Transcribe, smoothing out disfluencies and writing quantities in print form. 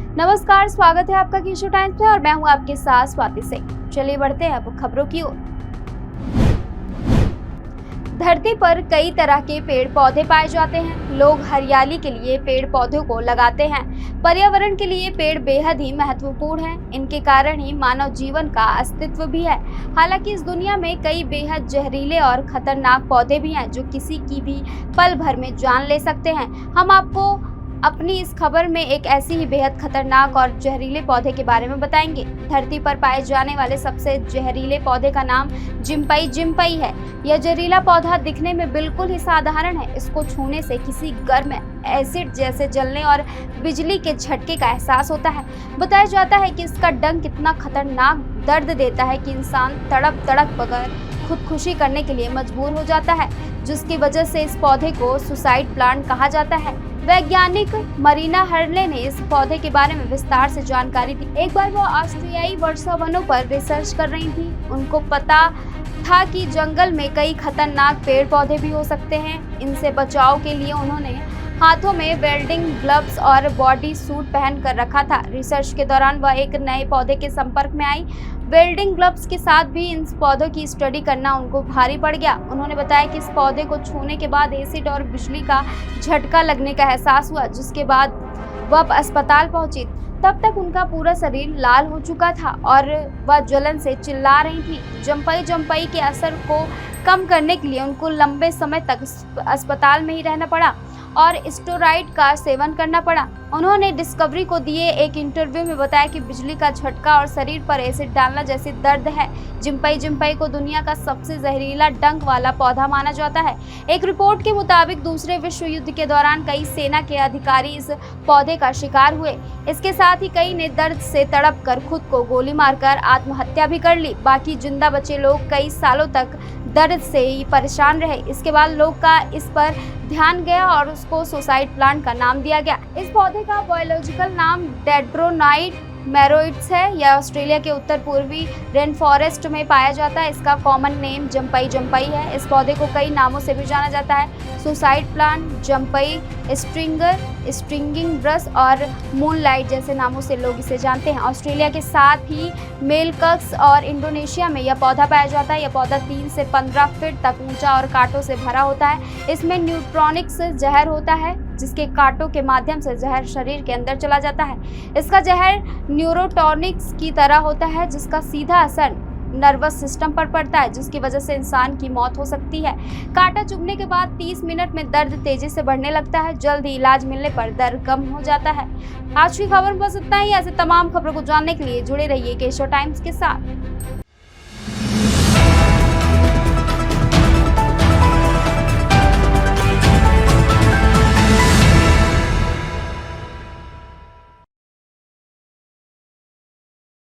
नमस्कार, स्वागत है आपका केशव टाइम्स में और मैं हूं आपके साथ स्वाति सिंह। चलिए बढ़ते हैं अब खबरों की ओर। धरती पर कई तरह के पेड़ पौधे पाए जाते हैं। लोग हरियाली के लिए पेड़ पौधों को लगाते हैं। पर्यावरण के लिए पेड़ बेहद ही महत्वपूर्ण हैं। इनके कारण ही मानव जीवन का अस्तित्व भी है। हालांकि इस दुनिया में कई बेहद जहरीले और खतरनाक पौधे भी हैं जो किसी की भी पल भर में जान ले सकते हैं। हम आपको अपनी इस खबर में एक ऐसी ही बेहद खतरनाक और जहरीले पौधे के बारे में बताएंगे। धरती पर पाए जाने वाले सबसे जहरीले पौधे का नाम जिम्पई है। यह जहरीला पौधा दिखने में बिल्कुल ही साधारण है। इसको छूने से किसी गर्म एसिड जैसे जलने और बिजली के झटके का एहसास होता है। बताया जाता है कि इसका डंक इतना खतरनाक दर्द देता है कि इंसान तड़प कर खुदकुशी करने के लिए मजबूर हो जाता है, जिसकी वजह से इस पौधे को सुसाइड प्लांट कहा जाता है। वैज्ञानिक मरीना हर्ले ने इस पौधे के बारे में विस्तार से जानकारी दी। एक बार वो ऑस्ट्रेलियाई वर्षा वनों पर रिसर्च कर रही थी। उनको पता था कि जंगल में कई खतरनाक पेड़ पौधे भी हो सकते हैं। इनसे बचाव के लिए उन्होंने हाथों में वेल्डिंग ग्लव्स और बॉडी सूट पहन कर रखा था। रिसर्च के दौरान वह एक नए पौधे के संपर्क में आई। वेल्डिंग ग्लव्स के साथ भी इन पौधों की स्टडी करना उनको भारी पड़ गया। उन्होंने बताया कि इस पौधे को छूने के बाद एसिड और बिजली का झटका लगने का एहसास हुआ, जिसके बाद वह अस्पताल पहुंची। तब तक उनका पूरा शरीर लाल हो चुका था और वह जलन से चिल्ला रही थी। जिम्पई के असर को कम करने के लिए उनको लंबे समय तक अस्पताल में ही रहना पड़ा और स्टेरॉइड का सेवन करना पड़ा। उन्होंने डिस्कवरी को दिए एक इंटरव्यू में बताया कि बिजली का झटका और शरीर पर एसिड डालना जैसी दर्द है। जिम्पई को दुनिया का सबसे जहरीला डंक वाला पौधा माना जाता है। एक रिपोर्ट के मुताबिक दूसरे विश्व युद्ध के दौरान कई सेना के अधिकारी इस पौधे का शिकार हुए। इसके साथ ही कई ने दर्द से तड़प कर खुद को गोली मारकर आत्महत्या भी कर ली। बाकी जिंदा बचे लोग कई सालों तक दर्द से ही परेशान रहे। इसके बाद लोग का इस पर ध्यान गया और उसको सुसाइड प्लांट का नाम दिया गया। इस पौधे का बायोलॉजिकल नाम डेंड्रोनाइट मैरोइड्स है। यह ऑस्ट्रेलिया के उत्तर पूर्वी रेन फॉरेस्ट में पाया जाता है। इसका कॉमन नेम जिम्पई है। इस पौधे को कई नामों से भी जाना जाता है। सुसाइड प्लांट, जिम्पई, स्ट्रिंगिंग ब्रश और मूनलाइट जैसे नामों से लोग इसे जानते हैं। ऑस्ट्रेलिया के साथ ही मेलकक्स और इंडोनेशिया में यह पौधा पाया जाता है। यह पौधा 3 से 15 फीट तक ऊंचा और कांटों से भरा होता है। इसमें न्यूट्रॉनिक्स जहर होता है, जिसके कांटों के माध्यम से जहर शरीर के अंदर चला जाता है। इसका जहर न्यूरोटॉनिक्स की तरह होता है, जिसका सीधा असर नर्वस सिस्टम पर पड़ता है, जिसकी वजह से इंसान की मौत हो सकती है। कांटा चुभने के बाद 30 मिनट में दर्द तेजी से बढ़ने लगता है। जल्द ही इलाज मिलने पर दर्द कम हो जाता है। आज की खबर में बस इतना ही। ऐसे तमाम खबरों को जानने के लिए जुड़े रहिए केशव टाइम्स के साथ।